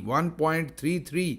1.33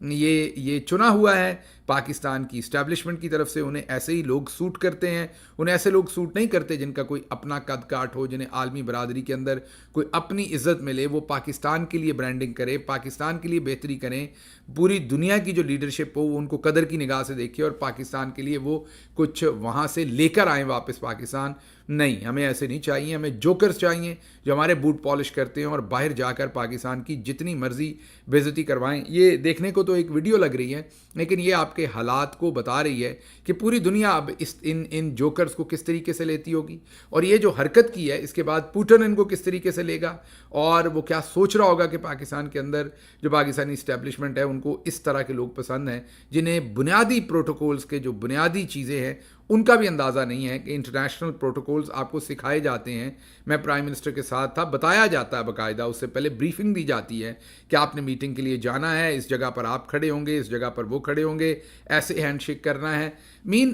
یہ چنا ہوا ہے پاکستان کی اسٹیبلشمنٹ کی طرف سے. انہیں ایسے ہی لوگ سوٹ کرتے ہیں, انہیں ایسے لوگ سوٹ نہیں کرتے جن کا کوئی اپنا قد کاٹ ہو, جنہیں عالمی برادری کے اندر کوئی اپنی عزت ملے, وہ پاکستان کے لیے برانڈنگ کرے, پاکستان کے لیے بہتری کریں, پوری دنیا کی جو لیڈرشپ ہو وہ ان کو قدر کی نگاہ سے دیکھے اور پاکستان کے لیے وہ کچھ وہاں سے لے کر آئیں واپس پاکستان. نہیں, ہمیں ایسے نہیں چاہیے. ہمیں جوکرز چاہیے جو ہمارے بوٹ پالش کرتے ہیں اور باہر جا کر پاکستان کی جتنی مرضی بے عزتی کروائیں. یہ دیکھنے کو تو ایک ویڈیو لگ رہی ہے, لیکن یہ آپ کے حالات کو بتا رہی ہے کہ پوری دنیا اب ان جوکرز کو کس طریقے سے لیتی ہوگی, اور یہ جو حرکت کی ہے اس کے بعد پوٹن ان کو کس طریقے سے لے گا, اور وہ کیا سوچ رہا ہوگا کہ پاکستان کے اندر جو پاکستانی اسٹیبلشمنٹ ہے ان کو اس طرح کے لوگ پسند ہیں جنہیں بنیادی پروٹوکولز کے جو بنیادی چیزیں ہیں ان کا بھی اندازہ نہیں ہے کہ انٹرنیشنل پروٹوکولز آپ کو سکھائے جاتے ہیں. میں پرائم منسٹر کے ساتھ تھا, بتایا جاتا ہے باقاعدہ, اس سے پہلے بریفنگ دی جاتی ہے کہ آپ نے میٹنگ کے لیے جانا ہے, اس جگہ پر آپ کھڑے ہوں گے, اس جگہ پر وہ کھڑے ہوں گے, ایسے ہینڈ شیک کرنا ہے.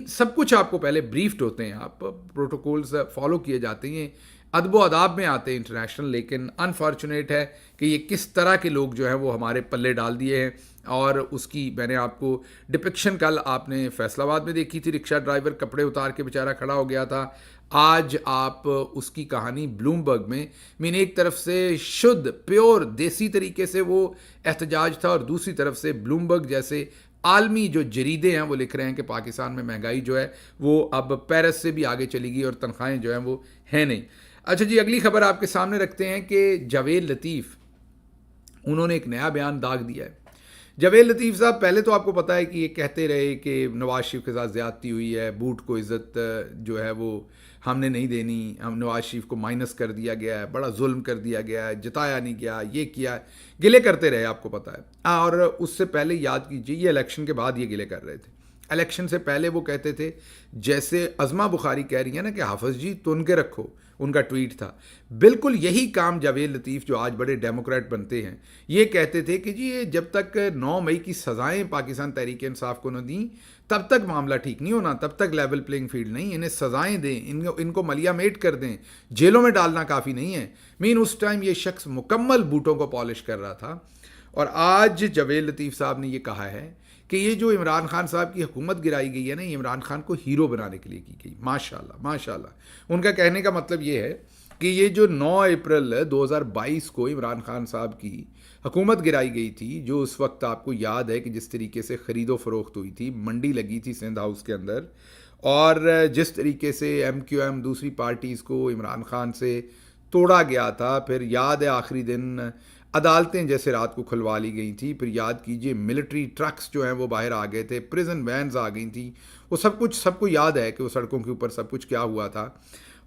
سب کچھ آپ کو پہلے بریفڈ ہوتے ہیں, آپ پروٹوکولز فالو کیے جاتے ہیں, ادب و آداب میں آتے ہیں انٹرنیشنل. لیکن انفارچونیٹ ہے کہ یہ کس طرح کے لوگ جو ہیں وہ ہمارے پلے ڈال دیے ہیں, اور اس کی میں نے آپ کو ڈپکشن کل آپ نے فیصل آباد میں دیکھی تھی. رکشہ ڈرائیور کپڑے اتار کے بیچارہ کھڑا ہو گیا تھا. آج آپ اس کی کہانی بلومبرگ میں ایک طرف سے شدھ پیور دیسی طریقے سے وہ احتجاج تھا, اور دوسری طرف سے بلومبرگ جیسے عالمی جو جریدے ہیں وہ لکھ رہے ہیں کہ پاکستان میں مہنگائی جو ہے وہ اب پیرس سے بھی آگے چلی گئی اور تنخواہیں جو ہیں وہ ہیں نہیں. اچھا جی, اگلی خبر آپ کے سامنے رکھتے ہیں کہ جاوید لطیف انہوں نے ایک نیا بیان داغ دیا ہے. جاوید لطیف صاحب پہلے تو آپ کو پتہ ہے کہ یہ کہتے رہے کہ نواز شریف کے ساتھ زیادتی ہوئی ہے, بوٹ کو عزت جو ہے وہ ہم نے نہیں دینی, ہم نواز شریف کو مائنس کر دیا گیا ہے, بڑا ظلم کر دیا گیا ہے, جتایا نہیں گیا, یہ کیا, گلے کرتے رہے آپ کو پتہ ہے. اور اس سے پہلے یاد کیجیے یہ الیکشن کے بعد یہ گلے کر رہے تھے. الیکشن سے پہلے وہ کہتے تھے, جیسے عظمہ بخاری کہہ رہی ہیں نا کہ حافظ جی تن کے رکھو, ان کا ٹویٹ تھا, بالکل یہی کام جاوید لطیف جو آج بڑے ڈیموکریٹ بنتے ہیں یہ کہتے تھے کہ جی جب تک 9 مئی کی سزائیں پاکستان تحریک انصاف کو نہ دیں تب تک معاملہ ٹھیک نہیں ہونا, تب تک لیول پلینگ فیلڈ نہیں, انہیں سزائیں دیں, ان کو ملیا میٹ کر دیں, جیلوں میں ڈالنا کافی نہیں ہے. اس ٹائم یہ شخص مکمل بوٹوں کو پالش کر رہا تھا, اور آج جاوید لطیف صاحب نے یہ کہا ہے کہ یہ جو عمران خان صاحب کی حکومت گرائی گئی ہے نا, یہ عمران خان کو ہیرو بنانے کے لیے کی گئی. ماشاءاللہ ماشاءاللہ. ان کا کہنے کا مطلب یہ ہے کہ یہ جو 9 اپریل 2022 کو عمران خان صاحب کی حکومت گرائی گئی تھی, جو اس وقت آپ کو یاد ہے کہ جس طریقے سے خرید و فروخت ہوئی تھی, منڈی لگی تھی سندھ ہاؤس کے اندر, اور جس طریقے سے ایم کیو ایم دوسری پارٹیز کو عمران خان سے توڑا گیا تھا, پھر یاد ہے آخری دن عدالتیں جیسے رات کو کھلوا لی گئی تھی, پھر یاد کیجئے ملٹری ٹرکس جو ہیں وہ باہر آ گئے تھے, پریزن وینز آ گئی تھیں, وہ سب کو یاد ہے کہ وہ سڑکوں کے اوپر سب کچھ کیا ہوا تھا.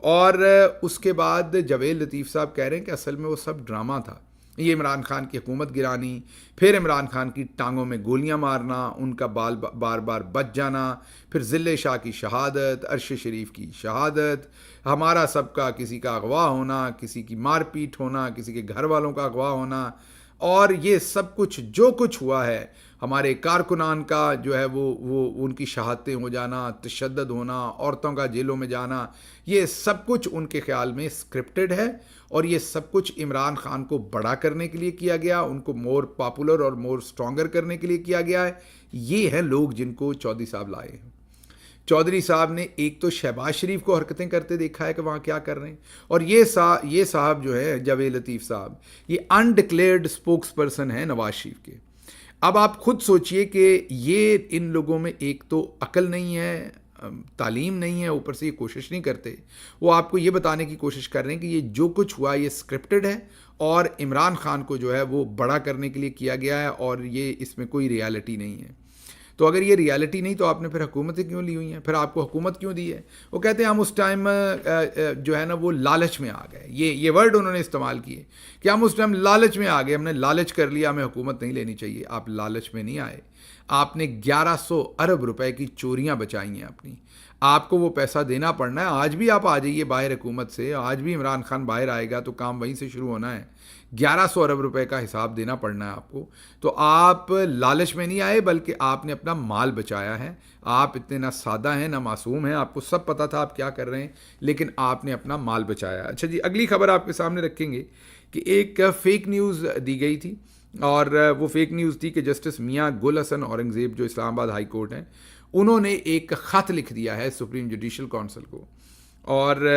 اور اس کے بعد جاوید لطیف صاحب کہہ رہے ہیں کہ اصل میں وہ سب ڈرامہ تھا. یہ عمران خان کی حکومت گرانی, پھر عمران خان کی ٹانگوں میں گولیاں مارنا, ان کا بال بار بار بچ جانا, پھر ذل شاہ کی شہادت, عرش شریف کی شہادت, ہمارا سب کا کسی کا اغوا ہونا, کسی کی مار پیٹ ہونا, کسی کے گھر والوں کا اغوا ہونا, اور یہ سب کچھ جو کچھ ہوا ہے, ہمارے کارکنان کا جو ہے وہ ان کی شہادتیں ہو جانا, تشدد ہونا, عورتوں کا جیلوں میں جانا, یہ سب کچھ ان کے خیال میں اسکرپٹڈ ہے, اور یہ سب کچھ عمران خان کو بڑا کرنے کے لیے کیا گیا, ان کو مور پاپولر اور مور اسٹرانگر کرنے کے لیے کیا گیا ہے. یہ ہیں لوگ جن کو چودھری صاحب لائے ہیں. چودھری صاحب نے ایک تو شہباز شریف کو حرکتیں کرتے دیکھا ہے کہ وہاں کیا کر رہے ہیں, اور یہ صاحب جو ہے جاوید لطیف صاحب, یہ انڈکلیئرڈ اسپوکس پرسن ہیں نواز شریف کے. اب آپ خود سوچئے کہ یہ ان لوگوں میں ایک تو عقل نہیں ہے, تعلیم نہیں ہے, اوپر سے یہ کوشش نہیں کرتے. وہ آپ کو یہ بتانے کی کوشش کر رہے ہیں کہ یہ جو کچھ ہوا یہ اسکرپٹڈ ہے, اور عمران خان کو جو ہے وہ بڑا کرنے کے لیے کیا گیا ہے, اور یہ اس میں کوئی ریالٹی نہیں ہے. تو اگر یہ ریالٹی نہیں تو آپ نے پھر حکومتیں کیوں لی ہوئی ہیں, پھر آپ کو حکومت کیوں دی ہے؟ وہ کہتے ہیں ہم اس ٹائم جو ہے نا وہ لالچ میں آ گئے. یہ ورڈ انہوں نے استعمال کیے کہ ہم اس ٹائم لالچ میں آ گئے, ہم نے لالچ کر لیا, ہمیں حکومت نہیں لینی چاہیے. آپ لالچ میں نہیں آئے, آپ نے 1100 ارب روپے کی چوریاں بچائی ہیں اپنی, آپ کو وہ پیسہ دینا پڑنا ہے. آج بھی آپ آ جائیے باہر حکومت سے, آج بھی عمران خان باہر آئے گا تو کام وہیں سے شروع ہونا ہے. 1100 ارب روپے کا حساب دینا پڑنا ہے آپ کو. تو آپ لالچ میں نہیں آئے بلکہ آپ نے اپنا مال بچایا ہے. آپ اتنے نہ سادہ ہیں نہ معصوم ہیں, آپ کو سب پتہ تھا آپ کیا کر رہے ہیں, لیکن آپ نے اپنا مال بچایا. اچھا جی, اگلی خبر آپ کے سامنے رکھیں گے کہ ایک فیک نیوز دی گئی تھی اور وہ فیک نیوز تھی کہ جسٹس میاں گل حسن اورنگزیب جو اسلام آباد ہائی کورٹ ہیں انہوں نے ایک خط لکھ دیا ہے سپریم جوڈیشل کونسل کو، اور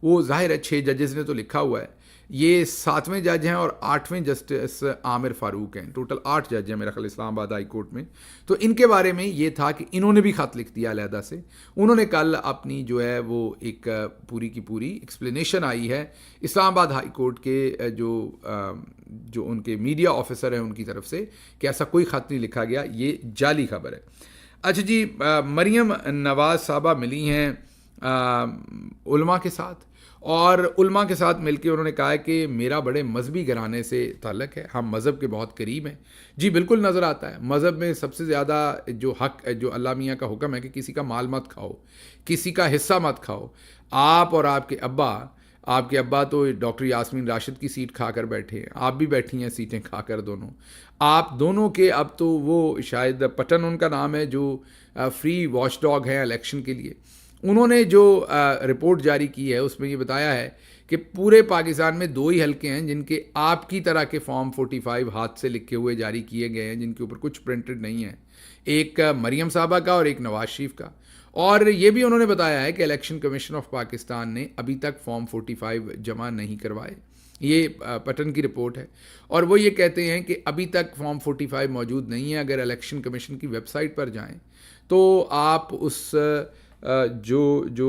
وہ ظاہر ہے 6 ججز نے تو لکھا ہوا ہے، یہ 7ویں جج ہیں اور 8ویں جسٹس عامر فاروق ہیں، ٹوٹل 8 جج ہیں میرا خیال اسلام آباد ہائی کورٹ میں. تو ان کے بارے میں یہ تھا کہ انہوں نے بھی خط لکھ دیا علیحدہ سے. انہوں نے کل اپنی جو ہے وہ ایک پوری کی پوری ایکسپلینیشن آئی ہے اسلام آباد ہائی کورٹ کے جو ان کے میڈیا آفیسر ہیں ان کی طرف سے کہ ایسا کوئی خط نہیں لکھا گیا، یہ جعلی خبر ہے. اچھا جی، مریم نواز صاحبہ ملی ہیں علماء کے ساتھ، اور علماء کے ساتھ مل کے انہوں نے کہا ہے کہ میرا بڑے مذہبی گھرانے سے تعلق ہے، ہم مذہب کے بہت قریب ہیں. جی بالکل نظر آتا ہے، مذہب میں سب سے زیادہ جو حق جو اللہ میاں کا حکم ہے کہ کسی کا مال مت کھاؤ، کسی کا حصہ مت کھاؤ. آپ اور آپ کے ابا تو ڈاکٹر یاسمین راشد کی سیٹ کھا کر بیٹھے ہیں، آپ بھی بیٹھی ہیں سیٹیں کھا کر دونوں. آپ دونوں کے اب تو وہ شاید پٹن ان کا نام ہے جو فری واچ ڈاگ ہیں الیکشن کے لیے، انہوں نے جو رپورٹ جاری کی ہے اس میں یہ بتایا ہے کہ پورے پاکستان میں 2 ہی حلقے ہیں جن کے آپ کی طرح کے فارم 45 ہاتھ سے لکھے ہوئے جاری کیے گئے ہیں، جن کے اوپر کچھ پرنٹڈ نہیں ہے، ایک مریم صاحبہ کا اور ایک نواز شریف کا. اور یہ بھی انہوں نے بتایا ہے کہ الیکشن کمیشن آف پاکستان نے ابھی تک فارم 45 جمع نہیں کروائے. یہ پٹن کی رپورٹ ہے، اور وہ یہ کہتے ہیں کہ ابھی تک فارم 45 موجود نہیں ہے. اگر الیکشن کمیشن کی ویب سائٹ پر جائیں تو آپ اس جو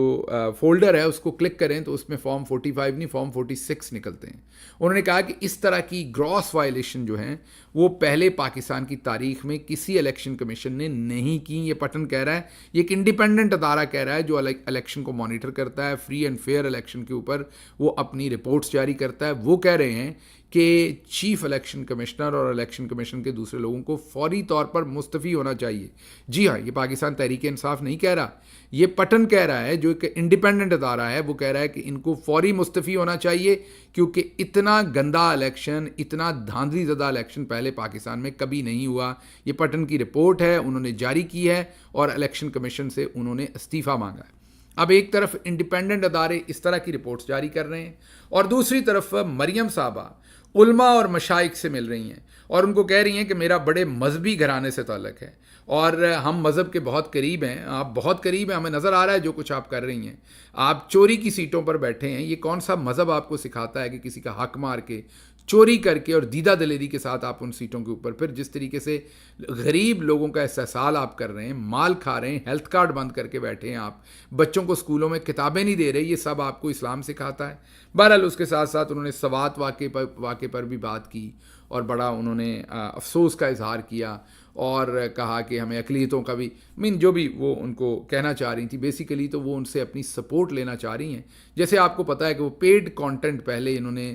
فولڈر ہے اس کو کلک کریں تو اس میں فارم 45 نہیں فارم 46 نکلتے ہیں. انہوں نے کہا کہ اس طرح کی گراس وائلیشن جو ہیں وہ پہلے پاکستان کی تاریخ میں کسی الیکشن کمیشن نے نہیں کی. یہ پٹن کہہ رہا ہے، یہ ایک انڈیپینڈنٹ ادارہ کہہ رہا ہے جو الیکشن کو مانیٹر کرتا ہے، فری اینڈ فیئر الیکشن کے اوپر وہ اپنی رپورٹس جاری کرتا ہے. وہ کہہ رہے ہیں کہ چیف الیکشن کمشنر اور الیکشن کمیشن کے دوسرے لوگوں کو فوری طور پر مستعفی ہونا چاہیے. جی ہاں، یہ پاکستان تحریک انصاف نہیں کہہ رہا، یہ پٹن کہہ رہا ہے جو ایک انڈیپینڈنٹ ادارہ ہے. وہ کہہ رہا ہے کہ ان کو فوری مستعفی ہونا چاہیے کیونکہ اتنا گندا الیکشن، اتنا دھاندلی زدہ الیکشن پہلے پاکستان میں کبھی نہیں ہوا. یہ پٹن کی رپورٹ ہے، انہوں نے جاری کی ہے اور الیکشن کمیشن سے انہوں نے استعفیٰ مانگا ہے. اب ایک طرف انڈیپینڈنٹ ادارے اس طرح کی رپورٹس جاری کر رہے ہیں اور دوسری طرف مریم صاحبہ علماء اور مشائخ سے مل رہی ہیں اور ان کو کہہ رہی ہیں کہ میرا بڑے مذہبی گھرانے سے تعلق ہے اور ہم مذہب کے بہت قریب ہیں، آپ بہت قریب ہیں، ہمیں نظر آ رہا ہے جو کچھ آپ کر رہی ہیں. آپ چوری کی سیٹوں پر بیٹھے ہیں، یہ کون سا مذہب آپ کو سکھاتا ہے کہ کسی کا حق مار کے چوری کر کے اور دیدہ دلیری کے ساتھ آپ ان سیٹوں کے اوپر پھر جس طریقے سے غریب لوگوں کا استحصال آپ کر رہے ہیں، مال کھا رہے ہیں، ہیلتھ کارڈ بند کر کے بیٹھے ہیں آپ، بچوں کو اسکولوں میں کتابیں نہیں دے رہے، یہ سب آپ کو اسلام سکھاتا ہے. بہرحال اس کے ساتھ ساتھ انہوں نے سوات واقعے پر بھی بات کی اور بڑا انہوں نے افسوس کا اظہار کیا اور کہا کہ ہمیں اقلیتوں کا بھی جو بھی وہ ان کو کہنا چاہ رہی تھی بیسیکلی تو وہ ان سے اپنی سپورٹ لینا چاہ رہی ہیں. جیسے آپ کو پتہ ہے کہ وہ پیڈ کانٹینٹ پہلے انہوں نے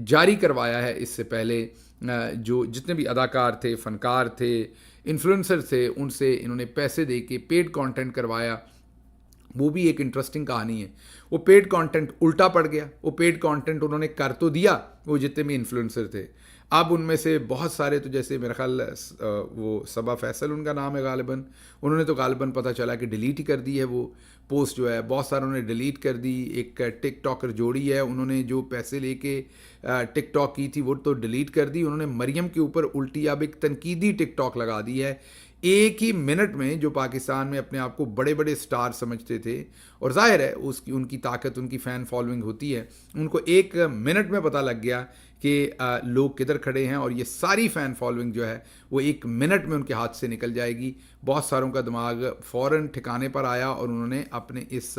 جاری کروایا ہے، اس سے پہلے جو جتنے بھی اداکار تھے، فنکار تھے، انفلوئنسر تھے، ان سے انہوں نے پیسے دے کے پیڈ کانٹینٹ کروایا. وہ بھی ایک انٹرسٹنگ کہانی ہے. وہ پیڈ کانٹینٹ الٹا پڑ گیا، وہ پیڈ کانٹینٹ انہوں نے کر تو دیا وہ جتنے بھی انفلوئنسر تھے. اب ان میں سے بہت سارے تو جیسے میرا خیال وہ صبا فیصل ان کا نام ہے غالباً، انہوں نے تو غالباً پتہ چلا کہ ڈیلیٹ ہی کر دی ہے وہ پوسٹ جو ہے، بہت ساروں نے ڈیلیٹ کر دی. ایک ٹک ٹاکر جوڑی ہے، انہوں نے جو پیسے لے کے ٹک ٹاک کی تھی وہ تو ڈیلیٹ کر دی. انہوں نے مریم کے اوپر الٹی اب ایک تنقیدی ٹک ٹاک لگا دی ہے. ایک ہی منٹ میں جو پاکستان میں اپنے آپ کو بڑے بڑے سٹار سمجھتے تھے، اور ظاہر ہے ان کی طاقت، ان کی فین فالوئنگ ہوتی ہے، ان کو ایک منٹ میں پتہ لگ گیا کہ لوگ کدھر کھڑے ہیں اور یہ ساری فین فالوئنگ جو ہے وہ ایک منٹ میں ان کے ہاتھ سے نکل جائے گی. بہت ساروں کا دماغ فوراً ٹھکانے پر آیا اور انہوں نے اپنے اس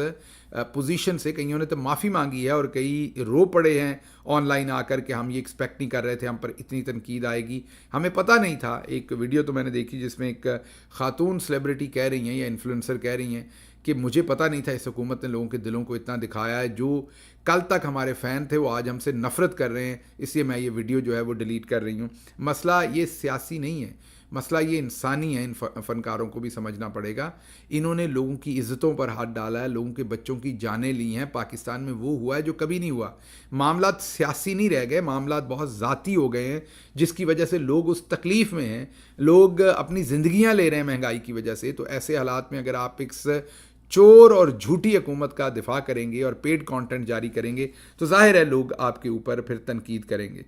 پوزیشن سے، کئیوں نے تو معافی مانگی ہے اور کئی رو پڑے ہیں آن لائن آ کر کہ ہم یہ ایکسپیکٹ نہیں کر رہے تھے، ہم پر اتنی تنقید آئے گی، ہمیں پتہ نہیں تھا. ایک ویڈیو تو میں نے دیکھی جس میں ایک خاتون سیلیبریٹی کہہ رہی ہیں یا انفلوئنسر کہہ رہی ہیں کہ مجھے پتہ نہیں تھا اس حکومت نے لوگوں کے دلوں کو اتنا دکھایا ہے، جو کل تک ہمارے فین تھے وہ آج ہم سے نفرت کر رہے ہیں، اس لیے میں یہ ویڈیو جو ہے وہ ڈیلیٹ کر رہی ہوں. مسئلہ یہ سیاسی نہیں ہے، مسئلہ یہ انسانی ہے. ان فنکاروں کو بھی سمجھنا پڑے گا. انہوں نے لوگوں کی عزتوں پر ہاتھ ڈالا ہے، لوگوں کے بچوں کی جانیں لی ہیں. پاکستان میں وہ ہوا ہے جو کبھی نہیں ہوا. معاملات سیاسی نہیں رہ گئے، معاملات بہت ذاتی ہو گئے ہیں، جس کی وجہ سے لوگ اس تکلیف میں ہیں، لوگ اپنی زندگیاں لے رہے ہیں مہنگائی کی وجہ سے. تو ایسے حالات میں اگر آپ ایک چور اور جھوٹی حکومت کا دفاع کریں گے اور پیڈ کانٹینٹ جاری کریں گے تو ظاہر ہے لوگ آپ کے اوپر پھر تنقید کریں گے.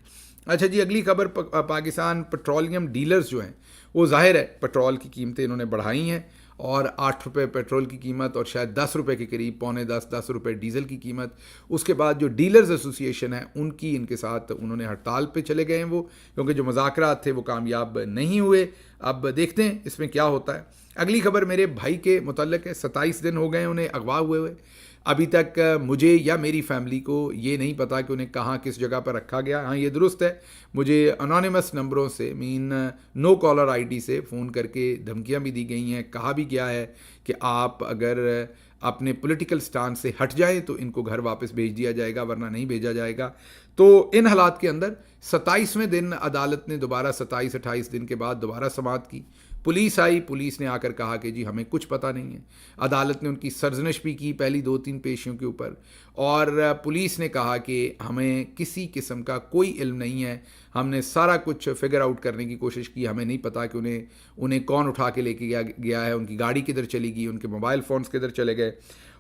اچھا جی، اگلی خبر پاکستان پٹرولیم ڈیلرز جو ہیں وہ ظاہر ہے پٹرول کی قیمتیں انہوں نے بڑھائی ہیں، اور 8 روپے پیٹرول کی قیمت اور شاید 10 روپے کے قریب، پونے 10 روپے ڈیزل کی قیمت. اس کے بعد جو ڈیلرز ایسوسی ایشن ہے ان کے ساتھ انہوں نے ہڑتال پہ چلے گئے ہیں وہ، کیونکہ جو مذاکرات تھے وہ کامیاب نہیں ہوئے. اب دیکھتے ہیں اس میں کیا ہوتا ہے. اگلی خبر میرے بھائی کے متعلق ہے. 27 دن ہو گئے انہیں اغوا ہوئے. ابھی تک مجھے یا میری فیملی کو یہ نہیں پتا کہ انہیں کہاں کس جگہ پر رکھا گیا. ہاں یہ درست ہے، مجھے انونیمس نمبروں سے نو کالر آئی ڈی سے فون کر کے دھمکیاں بھی دی گئی ہیں. کہا بھی گیا ہے کہ آپ اگر اپنے پولیٹیکل سٹانس سے ہٹ جائیں تو ان کو گھر واپس بھیج دیا جائے گا، ورنہ نہیں بھیجا جائے گا. تو ان حالات کے اندر 27ویں دن عدالت نے دوبارہ 27-28 دن کے بعد دوبارہ سماعت کی. پولیس آئی، پولیس نے آ کر کہا کہ جی ہمیں کچھ پتہ نہیں ہے. عدالت نے ان کی سرزنش بھی کی پہلی 2-3 پیشیوں کے اوپر، اور پولیس نے کہا کہ ہمیں کسی قسم کا کوئی علم نہیں ہے، ہم نے سارا کچھ فگر آؤٹ کرنے کی کوشش کی، ہمیں نہیں پتا کہ انہیں کون اٹھا کے لے کے گیا ہے، ان کی گاڑی کدھر چلی گئی، ان کے موبائل فونز کدھر چلے گئے.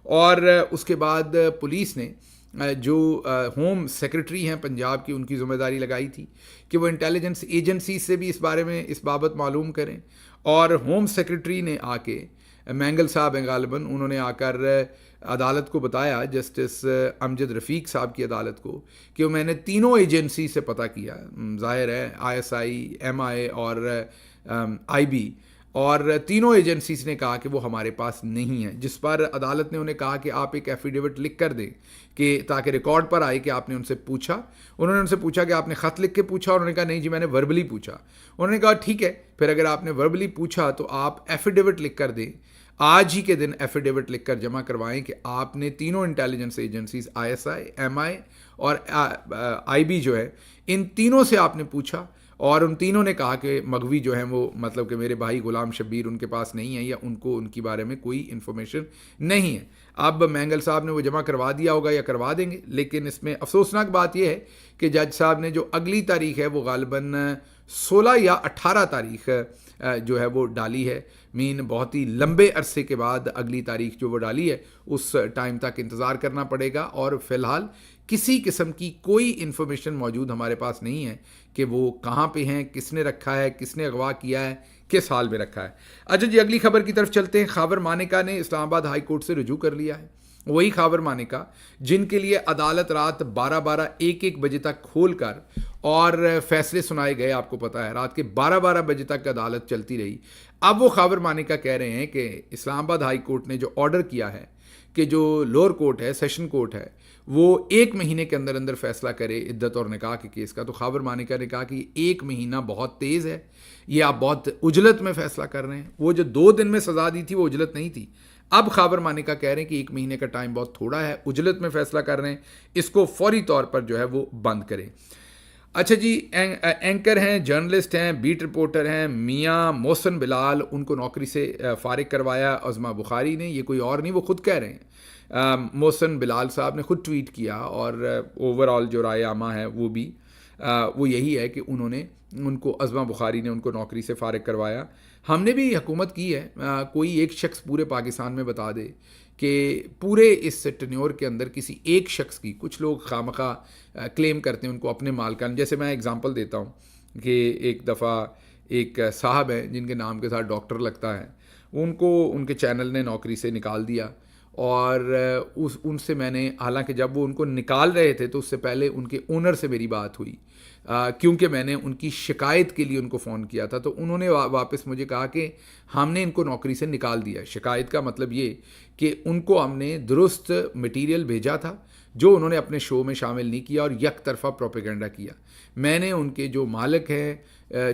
اور اس کے بعد پولیس نے جو ہوم سیکرٹری ہیں پنجاب کی، ان کی ذمہ داری لگائی تھی کہ وہ انٹیلیجنس ایجنسی سے بھی اس بارے میں اس بابت معلوم کریں. اور ہوم سیکرٹری نے آ کے، مینگل صاحب ہیں غالباً، انہوں نے آ کر عدالت کو بتایا، جسٹس امجد رفیق صاحب کی عدالت کو، کہ میں نے تینوں ایجنسی سے پتہ کیا. ظاہر ہے ISI، MI اور IB، اور تینوں ایجنسیز نے کہا کہ وہ ہمارے پاس نہیں ہے. جس پر عدالت نے انہیں کہا کہ آپ ایک ایفیڈیوٹ لکھ کر دیں کہ تاکہ ریکارڈ پر آئے کہ آپ نے ان سے پوچھا. انہوں نے ان سے پوچھا کہ آپ نے خط لکھ کے پوچھا، اور انہوں نے کہا نہیں جی میں نے وربلی پوچھا. انہوں نے کہا ٹھیک ہے، پھر اگر آپ نے وربلی پوچھا تو آپ ایفیڈیوٹ لکھ کر دیں، آج ہی کے دن ایفیڈیوٹ لکھ کر جمع کروائیں کہ آپ نے تینوں انٹیلیجنس ایجنسیز ISI، MI اور IB جو ہے، ان تینوں سے آپ نے پوچھا، اور ان تینوں نے کہا کہ مغوی جو ہیں وہ، مطلب کہ میرے بھائی غلام شبیر، ان کے پاس نہیں ہے، یا ان کو ان کی بارے میں کوئی انفارمیشن نہیں ہے. اب مینگل صاحب نے وہ جمع کروا دیا ہوگا یا کروا دیں گے، لیکن اس میں افسوسناک بات یہ ہے کہ جج صاحب نے جو اگلی تاریخ ہے وہ غالباً 16 یا 18 تاریخ جو ہے وہ ڈالی ہے. بہت ہی لمبے عرصے کے بعد اگلی تاریخ جو وہ ڈالی ہے، اس ٹائم تک انتظار کرنا پڑے گا. اور فی الحال کسی قسم کی کوئی انفارمیشن موجود ہمارے پاس نہیں ہے کہ وہ کہاں پہ ہیں، کس نے رکھا ہے، کس نے اغوا کیا ہے، کس حال میں رکھا ہے. اچھا جی، اگلی خبر کی طرف چلتے ہیں. خاور مانیکا نے اسلام آباد ہائی کورٹ سے رجوع کر لیا ہے. وہی خاور مانیکا جن کے لیے عدالت رات 12 1 بجے تک کھول کر اور فیصلے سنائے گئے. آپ کو پتہ ہے رات کے 12 بجے تک عدالت چلتی رہی. اب وہ خاور مانیکا کہہ رہے ہیں کہ اسلام آباد ہائی کورٹ نے جو آرڈر کیا ہے کہ جو لوور کورٹ ہے، سیشن کورٹ ہے، وہ 1 مہینے کے اندر اندر فیصلہ کرے عدت اور نکاح کے کیس کا. تو خاور مانیکا نے کہا کہ 1 مہینہ بہت تیز ہے، یہ آپ بہت اجلت میں فیصلہ کر رہے ہیں. وہ جو 2 دن میں سزا دی تھی وہ اجلت نہیں تھی. اب خاور مانیکا کہہ رہے ہیں کہ 1 مہینے کا ٹائم بہت تھوڑا ہے، اجلت میں فیصلہ کر رہے ہیں، اس کو فوری طور پر جو ہے وہ بند کریں. اچھا جی، اینکر ہیں، جرنلسٹ ہیں، بیٹ رپورٹر ہیں میاں محسن بلال، ان کو نوکری سے فارغ کروایا عظمیٰ بخاری نے. یہ کوئی اور نہیں، وہ خود کہہ رہے ہیں. محسن بلال صاحب نے خود ٹویٹ کیا، اور اوور آل جو رائے عامہ ہے وہ یہی ہے کہ ان کو عظمیٰ بخاری نے ان کو نوکری سے فارغ کروایا. ہم نے بھی حکومت کی ہے. کوئی ایک شخص پورے پاکستان میں بتا دے کہ پورے اس ٹینیور کے اندر کسی ایک شخص کی، کچھ لوگ خواہ کلیم کرتے ہیں ان کو اپنے مالکان. جیسے میں ایگزامپل دیتا ہوں کہ ایک دفعہ ایک صاحب ہیں جن کے نام کے ساتھ ڈاکٹر لگتا ہے، ان کو ان کے چینل نے نوکری سے نکال دیا. اور ان سے میں نے، حالانکہ جب وہ ان کو نکال رہے تھے تو اس سے پہلے ان کے اونر سے میری بات ہوئی، کیونکہ میں نے ان کی شکایت کے لیے ان کو فون کیا تھا. تو انہوں نے واپس مجھے کہا کہ ہم نے ان کو نوکری سے نکال دیا. شکایت کا مطلب یہ کہ ان کو ہم نے درست مٹیریل بھیجا تھا جو انہوں نے اپنے شو میں شامل نہیں کیا، اور یک طرفہ پروپیگنڈا کیا. میں نے ان کے جو مالک ہیں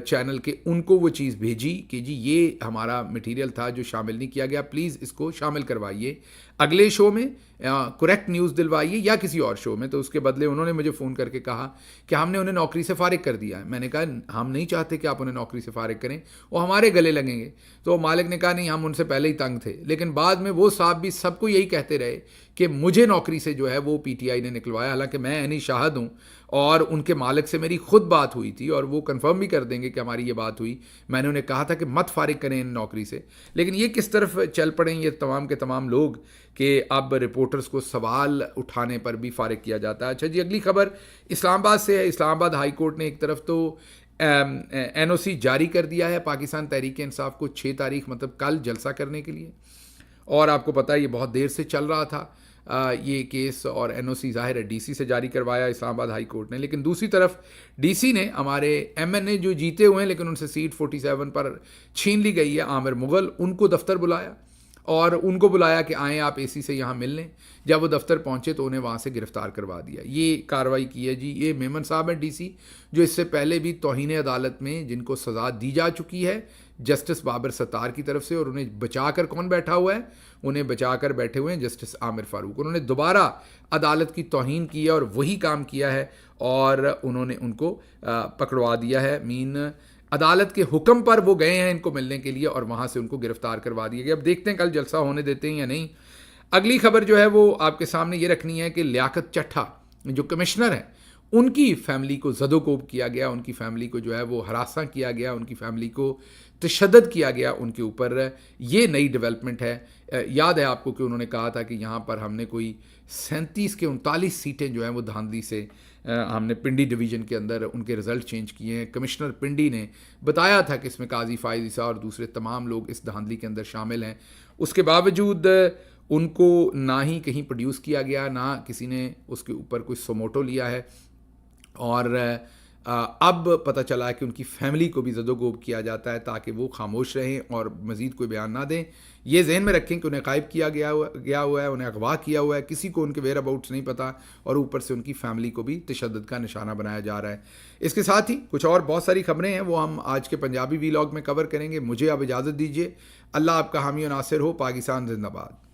چینل کے، ان کو وہ چیز بھیجی کہ جی یہ ہمارا مٹیریل تھا جو شامل نہیں کیا گیا، پلیز اس کو شامل کروائیے اگلے شو میں، کریکٹ نیوز دلوائیے یا کسی اور شو میں. تو اس کے بدلے انہوں نے مجھے فون کر کے کہا کہ ہم نے انہیں نوکری سے فارغ کر دیا ہے. میں نے کہا ہم نہیں چاہتے کہ آپ انہیں نوکری سے فارغ کریں، وہ ہمارے گلے لگیں گے. تو مالک نے کہا نہیں، ہم ان سے پہلے ہی تنگ تھے. لیکن بعد میں وہ صاحب صاحب بھی سب کو یہی کہتے رہے کہ مجھے نوکری سے جو ہے وہ پی ٹی آئی نے نکلوایا، حالانکہ میں عینی شاہد ہوں اور ان کے مالک سے میری خود بات ہوئی تھی اور وہ کنفرم بھی کر دیں گے کہ ہماری یہ بات ہوئی. میں نے انہیں کہا تھا کہ مت فارغ کریں ان نوکری سے. لیکن یہ کس طرف چل پڑیں یہ تمام کے تمام لوگ کہ اب رپورٹرز کو سوال اٹھانے پر بھی فارغ کیا جاتا ہے. اچھا جی، اگلی خبر اسلام آباد سے ہے. اسلام آباد ہائی کورٹ نے ایک طرف تو این او سی جاری کر دیا ہے پاکستان تحریک انصاف کو 6 تاریخ مطلب کل جلسہ کرنے کے لیے، اور آپ کو پتہ ہے یہ بہت دیر سے چل رہا تھا یہ کیس، اور این او سی ظاہر ہے ڈی سی سے جاری کروایا اسلام آباد ہائی کورٹ نے. لیکن دوسری طرف ڈی سی نے ہمارے ایم این اے جو جیتے ہوئے ہیں لیکن ان سے سیٹ 47 پر چھین لی گئی ہے، عامر مغل، ان کو دفتر بلایا اور ان کو بلایا کہ آئیں آپ اے سی سے یہاں مل لیں. جب وہ دفتر پہنچے تو انہیں وہاں سے گرفتار کروا دیا. یہ کارروائی کی ہے جی. یہ میمن صاحب ہیں ڈی سی، جو اس سے پہلے بھی توہین عدالت میں جن کو سزا دی جا چکی ہے جسٹس بابر ستار کی طرف سے، اور انہیں بچا کر کون بیٹھا ہوا ہے؟ انہیں بچا کر بیٹھے ہوئے ہیں جسٹس عامر فاروق. انہوں نے دوبارہ عدالت کی توہین کی ہے اور وہی کام کیا ہے اور انہوں نے ان کو پکڑوا دیا ہے. عدالت کے حکم پر وہ گئے ہیں ان کو ملنے کے لیے اور وہاں سے ان کو گرفتار کروا دیا گیا. اب دیکھتے ہیں کل جلسہ ہونے دیتے ہیں یا نہیں. اگلی خبر جو ہے وہ آپ کے سامنے یہ رکھنی ہے کہ لیاقت چٹھا جو کمشنر ہیں ان کی فیملی کو زد و کوب کیا گیا، ان کی فیملی کو جو ہے وہ ہراساں کیا گیا، ان کی فیملی کو تشدد کیا گیا ان کے اوپر. یہ نئی ڈیولپمنٹ ہے. یاد ہے آپ کو کہ انہوں نے کہا تھا کہ یہاں پر ہم نے کوئی 37 کے 39 سیٹیں جو ہیں وہ دھاندلی سے ہم نے پنڈی ڈویژن کے اندر ان کے رزلٹ چینج کیے ہیں. کمشنر پنڈی نے بتایا تھا کہ اس میں قاضی فائز عیسیٰ اور دوسرے تمام لوگ اس دھاندلی کے اندر شامل ہیں. اس کے باوجود ان کو نہ ہی کہیں پروڈیوس کیا گیا، نہ کسی نے اس کے اوپر کوئی سوموٹو لیا ہے، اور اب پتہ چلا ہے کہ ان کی فیملی کو بھی زد و کوب کیا جاتا ہے تاکہ وہ خاموش رہیں اور مزید کوئی بیان نہ دیں. یہ ذہن میں رکھیں کہ انہیں غائب کیا گیا ہوا ہے، انہیں اغوا کیا ہوا ہے، کسی کو ان کے ویئر اباؤٹس نہیں پتہ، اور اوپر سے ان کی فیملی کو بھی تشدد کا نشانہ بنایا جا رہا ہے. اس کے ساتھ ہی کچھ اور بہت ساری خبریں ہیں وہ ہم آج کے پنجابی وی لاگ میں کور کریں گے. مجھے اب اجازت دیجیے. اللہ آپ کا حامی و ناصر ہو. پاکستان زندہ باد.